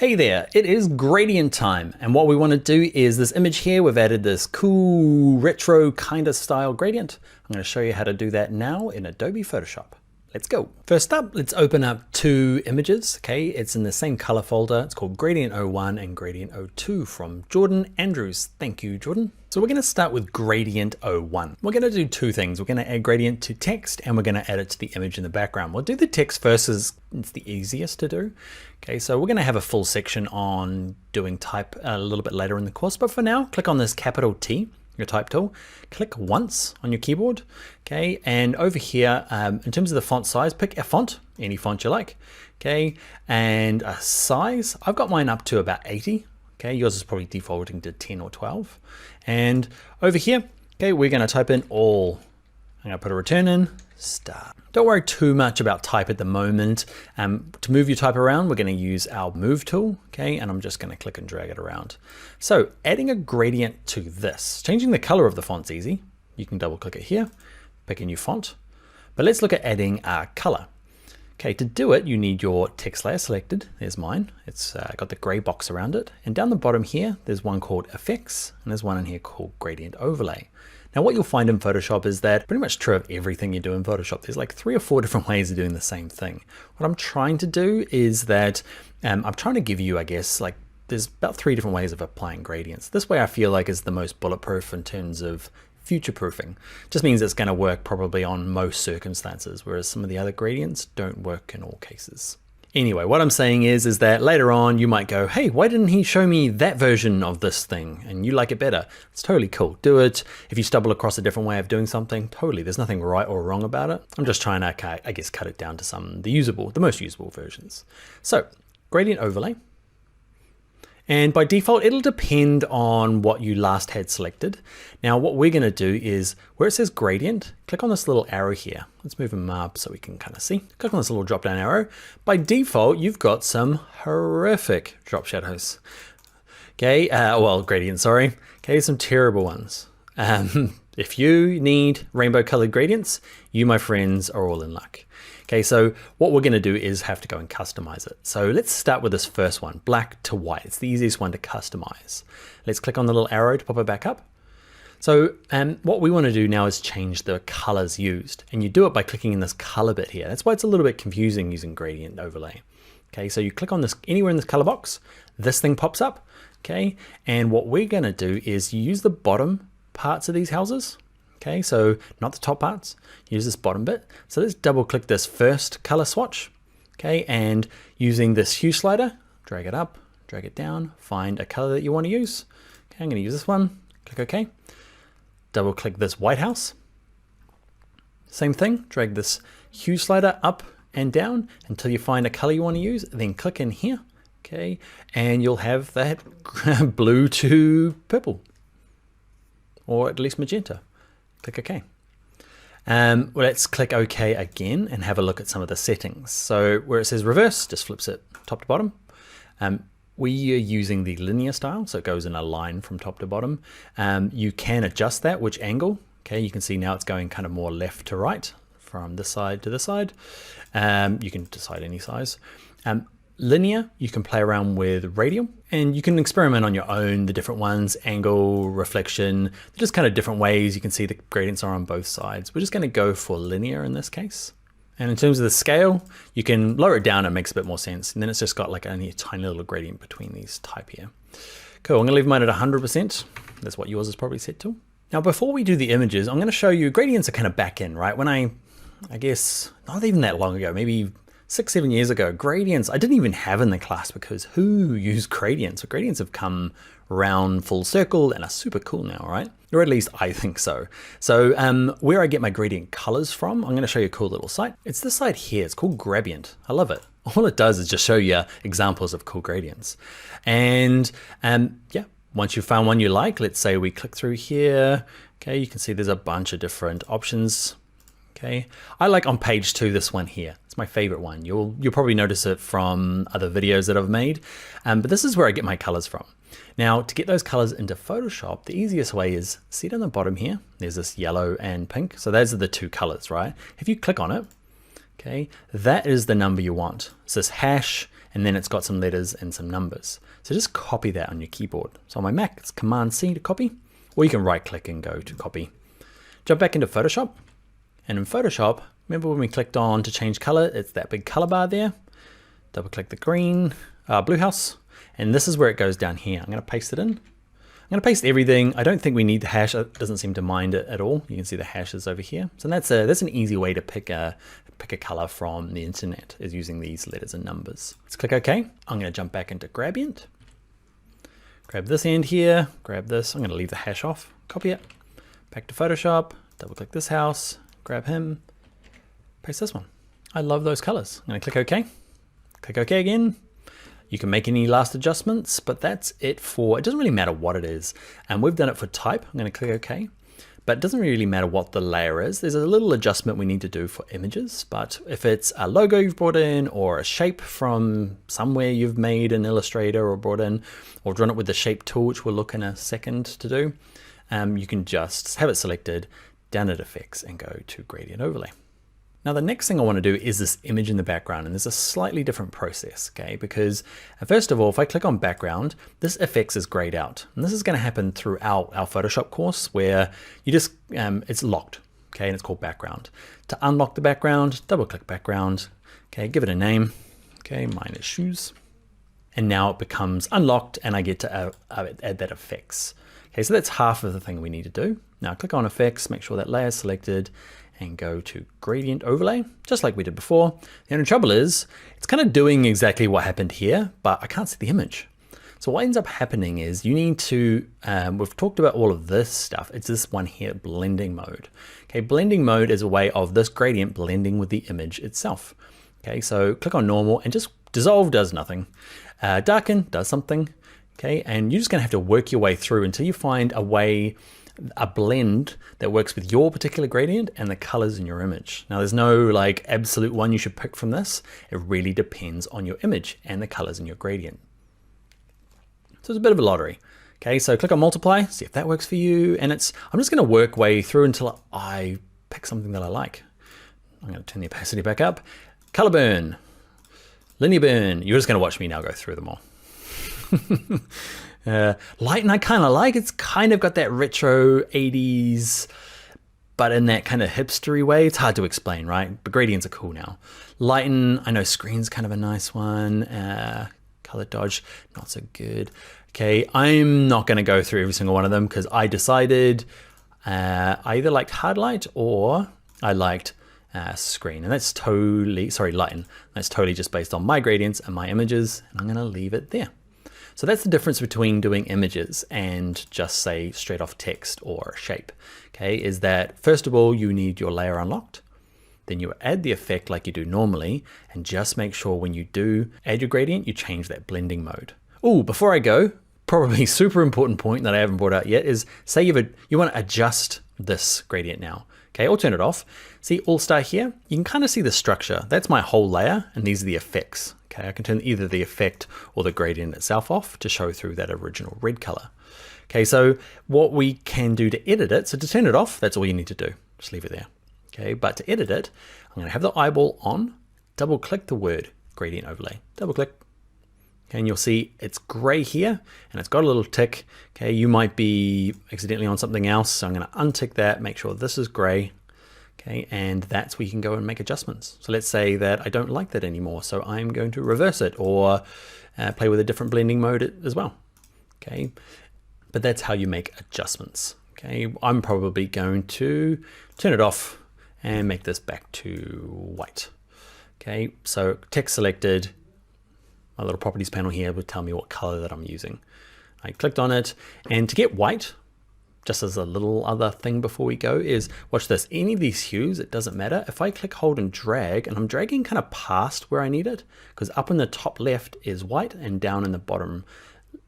Hey there, it is gradient time, and what we want to do is this image here, we've added this cool retro kind of style gradient. I'm going to show you how to do that now in Adobe Photoshop. Let's go. First up, let's open up two images. Okay, it's in the same color folder. It's called Gradient 01 and Gradient 02 from Jordan Andrews. Thank you, Jordan. So we're going to start with Gradient 01. We're going to do two things. We're going to add gradient to text and we're going to add it to the image in the background. We'll do the text first as it's the easiest to do. Okay, so we're going to have a full section on doing type a little bit later in the course, but for now, click on this capital T, your type tool, click once on your keyboard, okay, and over here, in terms of the font size, pick a font, any font you like, okay, and a size, I've got mine up to about 80, okay, yours is probably defaulting to 10 or 12, and over here, okay, we're going to type in all. I'm going to put a return in, start. Don't worry too much about type at the moment. To move your type around, we're going to use our move tool, okay, and I'm just going to click and drag it around. So adding a gradient to this, changing the color of the font's easy. You can double click it here, pick a new font, but let's look at adding a color. Okay, to do it, you need your text layer selected. There's mine. It's got the gray box around it. And down the bottom here, there's one called Effects, and there's one in here called Gradient Overlay. Now what you'll find in Photoshop is that pretty much true of everything you do in Photoshop. There's like 3 or 4 different ways of doing the same thing. What I'm trying to do is that I'm trying to give you, I guess, like there's about 3 different ways of applying gradients. This way I feel like is the most bulletproof in terms of future proofing. Just means it's going to work probably on most circumstances, whereas some of the other gradients don't work in all cases. Anyway, what I'm saying is that later on you might go, hey, why didn't he show me that version of this thing? And you like it better. It's totally cool. Do it. If you stumble across a different way of doing something, totally. There's nothing right or wrong about it. I'm just trying to, I guess, cut it down to the most usable versions. So gradient overlay. And by default, it'll depend on what you last had selected. Now, what we're going to do is where it says gradient, click on this little arrow here. Let's move them up so we can kind of see. Click on this little drop down arrow. By default, you've got some horrific drop shadows. Okay, well, gradients, sorry. Okay, some terrible ones. If you need rainbow colored gradients, you, my friends, are all in luck. Okay, so what we're going to do is have to go and customize it. So let's start with this first one, black to white. It's the easiest one to customize. Let's click on the little arrow to pop it back up. So what we want to do now is change the colors used, and you do it by clicking in this color bit here. That's why it's a little bit confusing using gradient overlay. Okay, so you click on this anywhere in this color box, this thing pops up. Okay, and what we're going to do is you use the bottom parts of these houses. Okay, so not the top parts, use this bottom bit. So let's double click this first color swatch. Okay, and using this hue slider, drag it up, drag it down, find a color that you want to use. Okay, I'm going to use this one, click OK. Double click this white house. Same thing, drag this hue slider up and down until you find a color you want to use, then click in here. Okay, and you'll have that blue to purple, or at least magenta. Click OK. Well, let's click OK again and have a look at some of the settings. So where it says reverse, just flips it top to bottom. We are using the linear style, so it goes in a line from top to bottom. You can adjust that, which angle. Okay, you can see now it's going kind of more left to right from this side to this side. You can decide any size. Linear, you can play around with radial, and you can experiment on your own, the different ones, angle, reflection, just kind of different ways. You can see the gradients are on both sides. We're just going to go for linear in this case. And in terms of the scale, you can lower it down, it makes a bit more sense. And then it's just got like only a tiny little gradient between these type here. Cool, I'm going to leave mine at 100%. That's what yours is probably set to. Now, before we do the images, I'm going to show you gradients are kind of back in, right? When I guess, not even that long ago, maybe 6-7 years ago, gradients I didn't even have in the class because who used gradients? So gradients have come around full circle and are super cool now, right? Or at least I think so. So where I get my gradient colors from, I'm going to show you a cool little site. It's this site here. It's called Gradient. I love it. All it does is just show you examples of cool gradients. And yeah, once you've found one you like, let's say we click through here. Okay, you can see there's a bunch of different options. Okay, I like on page 2 this one here. It's my favorite one. You'll probably notice it from other videos that I've made, but this is where I get my colors from. Now, to get those colors into Photoshop, the easiest way is see down the bottom here. There's this yellow and pink. So those are the 2 colors, right? If you click on it, okay, that is the number you want. It's this hash and then it's got some letters and some numbers. So just copy that on your keyboard. So on my Mac, it's Command C to copy, or you can right click and go to copy. Jump back into Photoshop, and in Photoshop, remember when we clicked on to change color, it's that big color bar there. Double click the green, blue house, and this is where it goes down here. I'm gonna paste it in. I'm gonna paste everything. I don't think we need the hash. It doesn't seem to mind it at all. You can see the hashes over here. So that's an easy way to pick a color from the internet, is using these letters and numbers. Let's click OK. I'm gonna jump back into gradient. Grab this end here, grab this. I'm gonna leave the hash off, copy it, back to Photoshop, double click this house, grab him, paste this one. I love those colors. I'm gonna click OK. Click OK again. You can make any last adjustments, but that's it for, it doesn't really matter what it is. And we've done it for type. I'm gonna click OK, but it doesn't really matter what the layer is. There's a little adjustment we need to do for images, but if it's a logo you've brought in, or a shape from somewhere you've made in Illustrator or brought in, or drawn it with the shape tool, which we'll look in a second to do, you can just have it selected, down at effects, and go to gradient overlay. Now the next thing I want to do is this image in the background, and there's a slightly different process, okay? Because first of all, if I click on background, this effects is grayed out. And this is going to happen throughout our Photoshop course, where you just, it's locked, okay? And it's called background. To unlock the background, double click background, okay? Give it a name, okay? Mine is shoes. And now it becomes unlocked, and I get to add that effects. Okay, so that's half of the thing we need to do. Now click on effects, make sure that layer is selected, and go to gradient overlay, just like we did before. The only trouble is, it's kind of doing exactly what happened here, but I can't see the image. So what ends up happening is you need to, we've talked about all of this stuff. It's this one here, blending mode. Okay, blending mode is a way of this gradient blending with the image itself. Okay, so click on normal, and just dissolve does nothing. Darken does something. Okay, and you're just gonna have to work your way through until you find a way, a blend that works with your particular gradient and the colors in your image. Now there's no like absolute one you should pick from this. It really depends on your image and the colors in your gradient. So it's a bit of a lottery. Okay, so click on multiply, see if that works for you. And I'm just gonna work way through until I pick something that I like. I'm gonna turn the opacity back up. Color burn, linear burn. You're just gonna watch me now go through them all. Lighten I kind of like. It's kind of got that retro 80s, but in that kind of hipstery way. It's hard to explain, right? But gradients are cool now. Lighten, I know screen's kind of a nice one. Color dodge, not so good. Okay, I'm not going to go through every single one of them because I decided I either liked hard light or I liked screen, and that's totally, sorry, lighten. That's totally just based on my gradients and my images, and I'm going to leave it there. So that's the difference between doing images and just say straight off text or shape, okay, is that first of all, you need your layer unlocked. Then you add the effect like you do normally, and just make sure when you do add your gradient, you change that blending mode. Oh, before I go, probably super important point that I haven't brought out yet is say you want to adjust this gradient now, okay, or turn it off. See All Star here? You can kind of see the structure. That's my whole layer, and these are the effects. Okay, I can turn either the effect or the gradient itself off to show through that original red color. Okay, so what we can do to edit it, so to turn it off, that's all you need to do. Just leave it there. Okay, but to edit it, I'm gonna have the eyeball on, double click the word gradient overlay, double click. Okay, and you'll see it's gray here and it's got a little tick. Okay, you might be accidentally on something else. So I'm gonna untick that, make sure this is gray. Okay, and that's where you can go and make adjustments. So let's say that I don't like that anymore. So I'm going to reverse it or play with a different blending mode as well. Okay, but that's how you make adjustments. Okay, I'm probably going to turn it off and make this back to white. Okay, so text selected, my little properties panel here would tell me what color that I'm using. I clicked on it, and to get white, just as a little other thing before we go is, watch this, any of these hues, it doesn't matter. If I click, hold, and drag, and I'm dragging kind of past where I need it, because up in the top left is white, and down in the bottom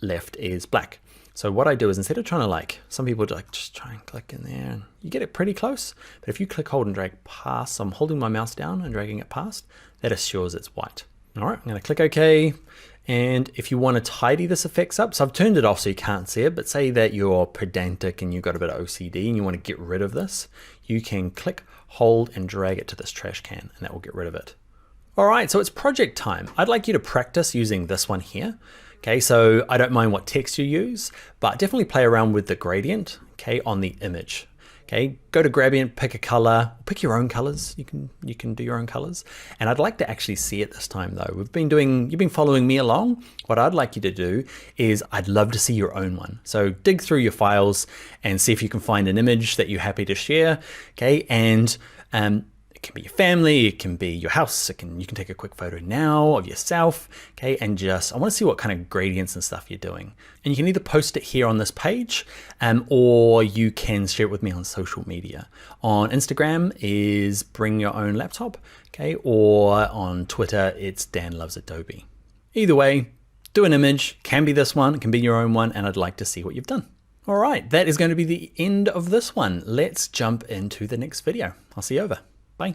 left is black. So what I do is instead of trying to like, some people like just try and click in there, and you get it pretty close, but if you click, hold, and drag past, so I'm holding my mouse down and dragging it past, that assures it's white. All right, I'm gonna click OK. And if you want to tidy this effects up, so I've turned it off so you can't see it, but say that you're pedantic and you've got a bit of OCD and you want to get rid of this, you can click, hold, and drag it to this trash can, and that will get rid of it. All right, so it's project time. I'd like you to practice using this one here. Okay, so I don't mind what text you use, but definitely play around with the gradient, okay, on the image. Okay, go to gradient, pick a color, pick your own colors. You can do your own colors. And I'd like to actually see it this time though. You've been following me along. What I'd like you to do is I'd love to see your own one. So dig through your files and see if you can find an image that you're happy to share. Okay, and it can be your family, it can be your house, you can take a quick photo now of yourself, okay, and I want to see what kind of gradients and stuff you're doing. And you can either post it here on this page, or you can share it with me on social media. On Instagram is Bring Your Own Laptop, okay, or on Twitter it's Dan Loves Adobe. Either way, do an image, can be this one, it can be your own one, and I'd like to see what you've done. All right, that is going to be the end of this one. Let's jump into the next video. I'll see you over. Bye.